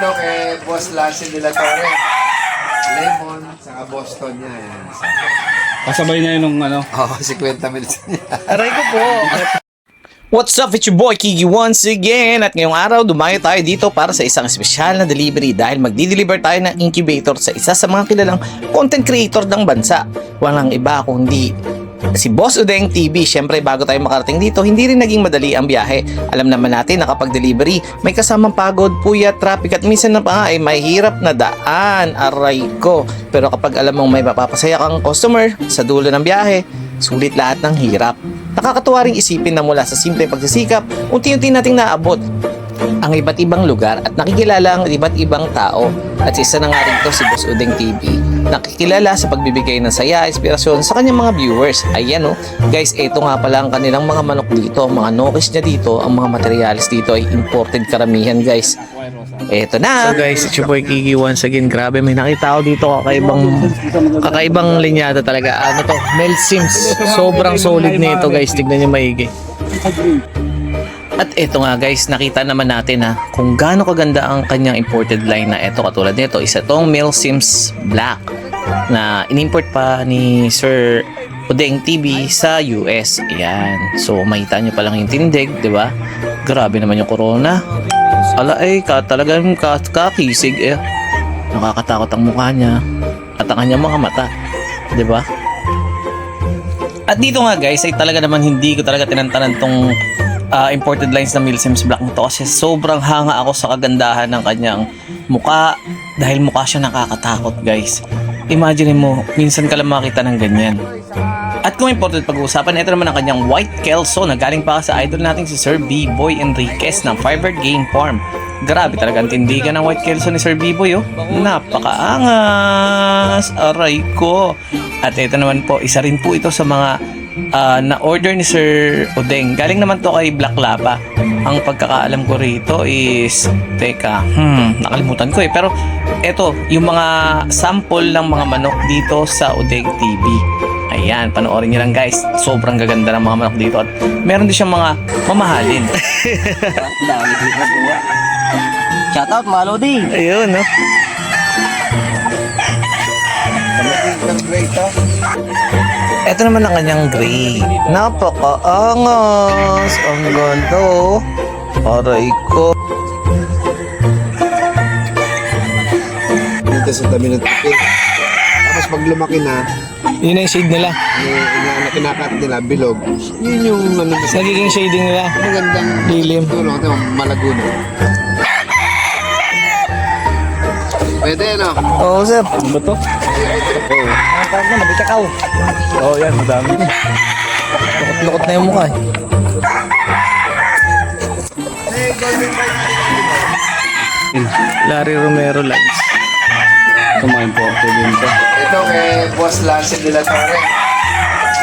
Ito kay Boss Lassie de la Torre. Lemon, saka Boston niya. Yan. Kasabay na yun nung ano. Oo, 50 minutes niya. Aray ko po. What's up, it's your boy Kiki once again. At ngayong araw, dumayo tayo dito para sa isang espesyal na delivery dahil magdi-deliver tayo ng incubator sa isa sa mga kilalang content creator ng bansa. Walang iba kundi si Boss Udeng TV. Syempre, bago tayo makarating dito, hindi rin naging madali ang biyahe. Alam naman natin na kapag delivery, may kasamang pagod, puyat, traffic at minsan na pa nga ay mahirap na daan. Aray ko. Pero kapag alam mong may mapapasaya kang customer sa dulo ng biyahe, sulit lahat ng hirap. Nakakatuwa ring isipin na mula sa simpleng pagsisikap, unti-unti nating naabot ang iba't ibang lugar at nakikilala ang iba't ibang tao. At isa na nga rin to si Boss Udeng TV, nakikilala sa pagbibigay ng saya, inspirasyon sa kanyang mga viewers. Ayan oh, guys, ito nga pala ang kanilang mga manok dito, ang mga nokis niya dito, ang mga materials dito ay imported karamihan guys. Eto na! So guys, it's your boy Kiki once again. Grabe, may nakita ako dito kakaibang linyada talaga. Ano to? Mel Sims. Sobrang solid nito guys. Tignan niyo maigi. At eto nga guys, nakita naman natin na kung gaano kaganda ang kanyang imported line na eto. Katulad nito, isa tong Mel Sims Black na inimport pa ni Sir Udeng TV sa US. Ayan. So makita nyo pa lang yung tindig, di ba? Grabe naman yung corona. Ala talagang kakisig eh. Nakakatakot ang mukha niya at ang kanyang mga mata, 'di ba? At dito nga guys ay talaga naman hindi ko talaga tinantanan tong imported lines ng Mel Sims Black nito kasi sobrang hanga ako sa kagandahan ng kanyang mukha dahil mukha siya nakakatakot guys. Imagine mo, minsan ka lang makita ng ganyan. At kung imported pag-uusapan, ito naman ang kanyang White Kelso na galing pa sa idol nating si Sir B-Boy Enriquez ng Firebird Game Farm. Grabe talagang tindigan ng White Kelso ni Sir B-Boy oh. Napakaangas! Aray ko! At ito naman po, isa rin po ito sa mga na-order ni Sir Udeng. Galing naman to kay Black Lapa. Ang pagkakaalam ko rito is nakalimutan ko eh. Pero ito, yung mga sample ng mga manok dito sa Udeng TV. Ayan, panoorin nyo lang guys. Sobrang gaganda ng mga manok dito. At meron din siyang mga mamahalin. Shoutout mga Lodi. Ayun, no? Ito naman ang kanyang gray. Napakaangas. Ang ganda, oh. Aray ko. Dito sa tabi ng tipi. Tapos pag lumaki na, Yun ang shade nila. yung kinakat nila, bilog. Yun yung ano, Nagiging shading nila. magandang Dilim. tulong. Ito, malaguno. Pwede, no? Oo, sir. Ano ba to? Oo. Ang tawag na, mabitakaw. Oo, yan, madami. Lukot-lukot na yung mukha eh. Larry Romero lines. Kumain po ako din po. Ito kay Boss Lassie de la Torre.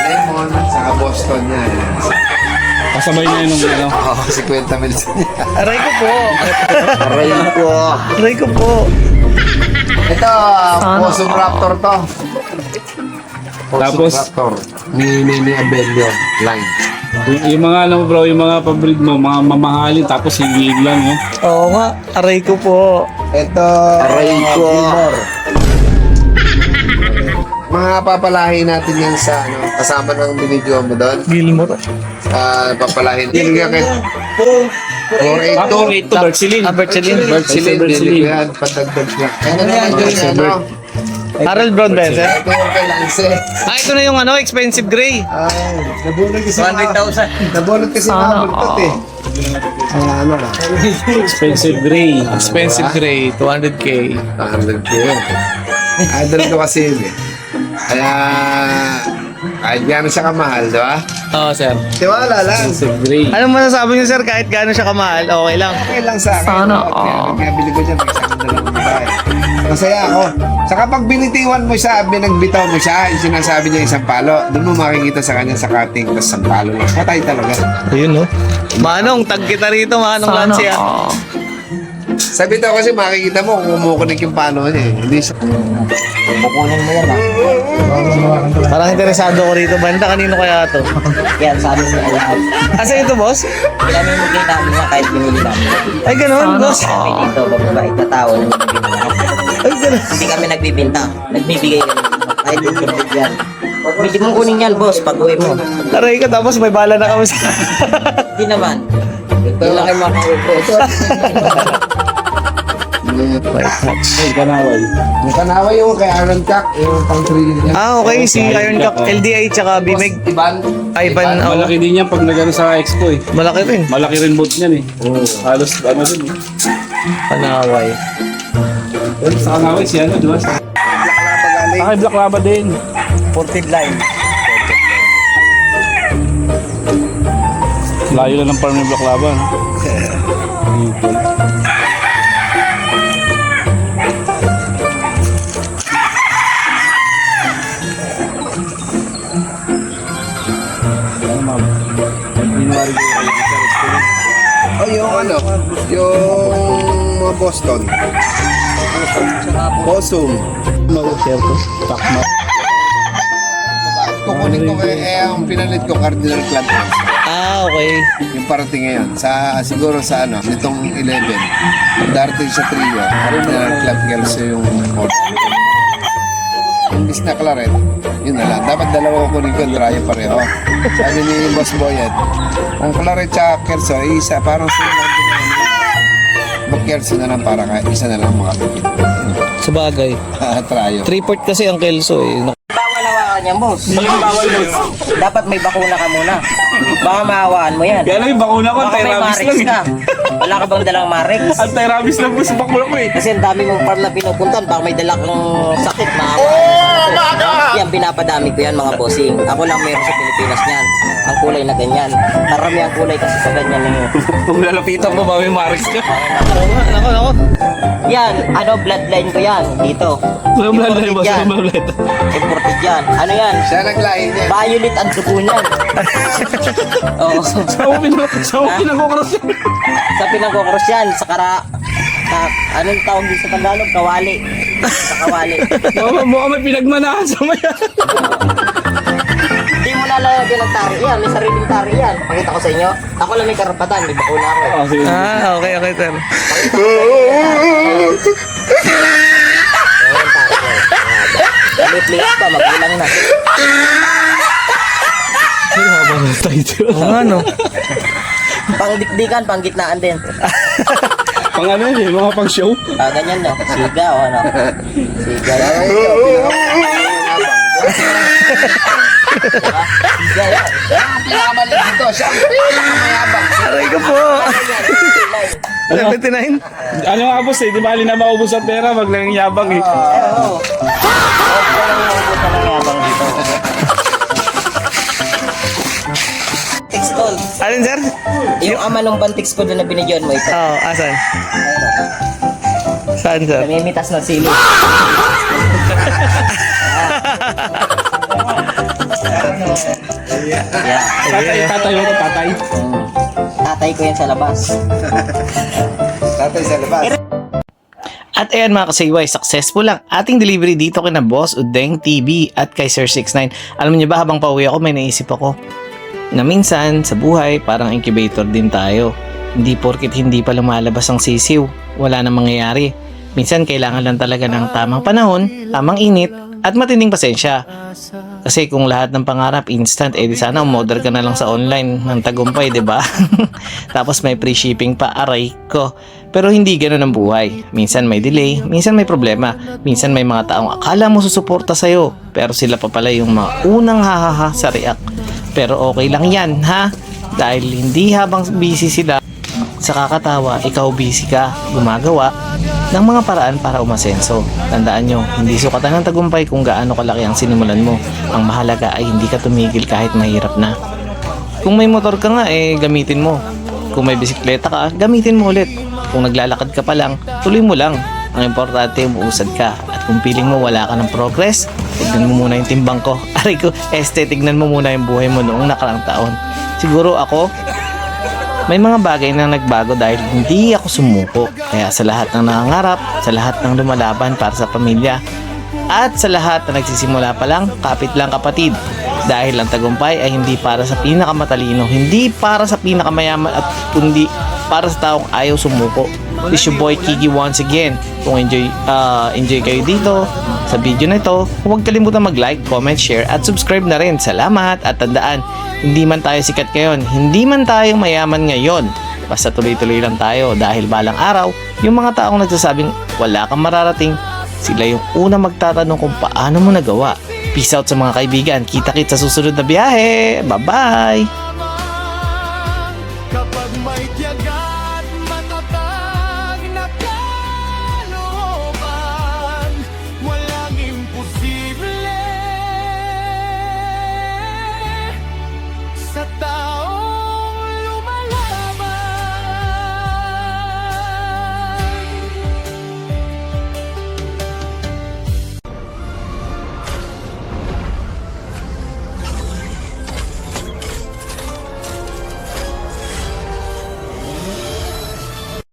Lemon, saka Boston niya. Yan. Kasabay na yun nung ano. Oo, 50 minutes niya. Aray ko po. Aray ko. Aray ko po. Ito, Possum Raptor to. Possum Tapos? Raptor. Ni Abelio line. Yung mga ano bro, yung mga pabreed mo, mga mamahalin, tapos hingin lang oh. Oo nga. Aray ko po. Ito, aray ko. Mga papalahin natin yan sa ano, kasama ng binidyo mo doon. Gilmore. Papalahin. Hindi ka kay 482. Bertsilin. Bertsilin. Bertsilin. Bertsilin. Bili ko yan. Patagdag niya. Ano naman yun? Ano? Harold Brown ba yan, sir? Ito yung kay Lance. Ito na yung ano, expensive gray. Ay, nabunod kasi 100,000. Nabunod kasi mga multot eh. Ano lang. Expensive gray. Expensive gray, 200k. 100K. Idol ko kasi yun eh. Kaya, kahit gano'n siya kamahal, di ba? Oo, sir. Tiwala lang. Expensive gray. Anong masasabi niyo, sir? Kahit gaano siya kamahal, okay lang. Okay lang sa akin. Sana, Kaya bili ko dyan, may isang dalawang bahay. Masaya ako. Sa kapag binitiwan mo siya, binagbitaw mo siya, yung sinasabi niya isang palo, doon mo makikita sa kanya sa cutting, tapos isang palo lang. Patay talaga. Ayun, no? Manong, tag kita rito, Manong Lance, ah. Sa bitaw kasi makikita mo kung kumukunik yung palo niya eh. Hindi siya. Kukunin mo yan ah. Parang interesado ko rito. Banda, kanino kaya to? Yan, sabi sa lahat. Asa ito, boss? Pinamimigay namin yan kahit binili namin. Ay, ganun, boss. Kami dito, bababait na tao. Namimigay namin. Ay, ganun. Hindi kami nagbibinta. Nagbibigay kami. Kahit imported yan. Pwede mong kunin yan, boss, pag uwi mo. Aray ka, tapos may bala na kami sa... Hindi naman. Hindi lang kayo makaupo. Ay, kanaway. Yung kanaway yung kay Aaron Kak, yung pang 3 niya. Okay, si Iron Cock, LDI, tsaka Bimeg. Ivan. Ivan, Malaki din yan pag nagano sa expo eh. malaki rin. Malaki rin boat niyan eh. Halos ano din eh. Panaway. Sa kanaway si ano, di ba? Ay, Black Lava din. 40 line. Layo na ng farm ni Black Lava. no? Oh, yung ano, yung mga Boston. Boston. Takma. Kukunin ko ang pinalit ko, Cardinal Club. Ah, okay. Yung parating ngayon, siguro sa ano, nitong 11, darating sa trio, Cardinal Club Girls yung court. Imbis na claret, yun na lang. Dapat dalawa ko kunin ko, trayo pareho. Sabi ni Boss Boyet, kung claret sa Kerso, isa, parang sila lang din naman. Mag-Kerso na lang para kahit isa na lang makapipit. Sa bagay. Trayo. 3-port kasi ang Kelso eh. Bawal hawakan yan, boss. Dapat may bakuna ka muna. Baka mahawaan mo yan. Kaya lang yung bakuna ko, Baka may anti-rabies Marex lang ka. eh. Wala ka bang dalang Marex? Anti-rabies lang po sa bakuna ko eh. Kasi ang dami mong farm na pinupuntan, baka may dala kang sakit, mahawaan. Yan, binapadami ko yan mga bossing. Ako lang meron sa Pilipinas niyan. Ang kulay na ganyan. Marami ang kulay kasi sa ganyan na yun. Kung lalapitan mo, may Marex ka. Nako. Yan, ano, bloodline ko yan. Dito. Walang bloodline boss, Imported yan. walang bloodline. Imported yan. Ano yan? Siya naglahi niya. Violet ang dugo niyan. Oo. Sa pinag-cross yan. Sa pinagkukros yan, sa anong tawag din sa Tagalog? Kawali. Sa kawali. Mukha may pinagmanahan sa maya. Hindi mo nalalagyan ng tari yan. May sariling tari yan. Pakita ko sa inyo. Ako lang may karapatan. May bakuna ako. Oh, sige. Ah, okay, sir. Ayan, tari ko. Limit pa, magulang na. Oo nga, no? Pangdikdikan, panggitnaan din. Pang ano yun eh, mga pang show. Ganyan no. Siga o ano. Siga. Siga yan. Ang pinakamali dito, siya ang pinakamayabang. Aray ka po. 79. Ano nga boss eh, di ba na maubos ang pera, wag lang yabang eh. Oo. Huwag ka lang maubos na ng yabang dito. Textol. Alin, sir? Yung ama ng bantiks ko doon na binigyan mo ito. Oo, asan? Saan, sir? Namimitas ng sili. Yeah. Tatay mo to, tatay. Tatay ko yan sa labas. Tatay sa labas. At ayan mga kasiway, successful lang ating delivery dito kina Boss Udeng TV at kay Sir 69. Alam niyo ba, habang pauwi ako, may naisip ako na minsan sa buhay parang incubator din tayo. Hindi porket hindi pa lumalabas ang sisiw, wala nang mangyayari. Minsan kailangan lang talaga ng tamang panahon, tamang init, at matinding pasensya. Kasi kung lahat ng pangarap instant, di sana umorder ka na lang sa online ng tagumpay, di ba? Tapos may free shipping pa, aray ko. Pero hindi ganoon ang buhay. Minsan may delay, minsan may problema, minsan may mga taong akala mo susuporta sa'yo, pero sila pa pala yung mga unang hahaha sa react. Pero okay lang yan, ha? Dahil hindi habang busy sila sa kakatawa, ikaw busy ka, gumagawa ng mga paraan para umasenso. Tandaan nyo, hindi sukatan ng tagumpay kung gaano kalaki ang sinimulan mo. Ang mahalaga ay hindi ka tumigil kahit mahirap na. Kung may motor ka nga, gamitin mo. Kung may bisikleta ka, gamitin mo ulit. Kung naglalakad ka pa lang, tuloy mo lang. Ang importante, umuusad ka. At kung feeling mo wala ka ng progress, tignan mo muna yung timbang ko. Aray ko, tignan mo muna yung buhay mo noong nakaraang taon. Siguro ako, may mga bagay na nagbago dahil hindi ako sumuko. Kaya sa lahat ng nangangarap, sa lahat ng lumalaban para sa pamilya, At sa lahat na nagsisimula pa lang, kapit lang kapatid. Dahil ang tagumpay ay hindi para sa pinakamatalino, hindi para sa pinakamayaman at kundi para sa taong ayaw sumuko. This your boy Kiki once again. Kung enjoy kayo dito sa video na ito, huwag kalimutan mag-like, comment, share at subscribe na rin. Salamat at tandaan, hindi man tayo sikat ngayon, hindi man tayo mayaman ngayon, basta tuloy-tuloy lang tayo dahil balang araw, yung mga taong nagsasabing wala kang mararating, sila yung unang magtatanong kung paano mo nagawa. Peace out sa mga kaibigan. Kita-kits sa susunod na biyahe. Bye-bye!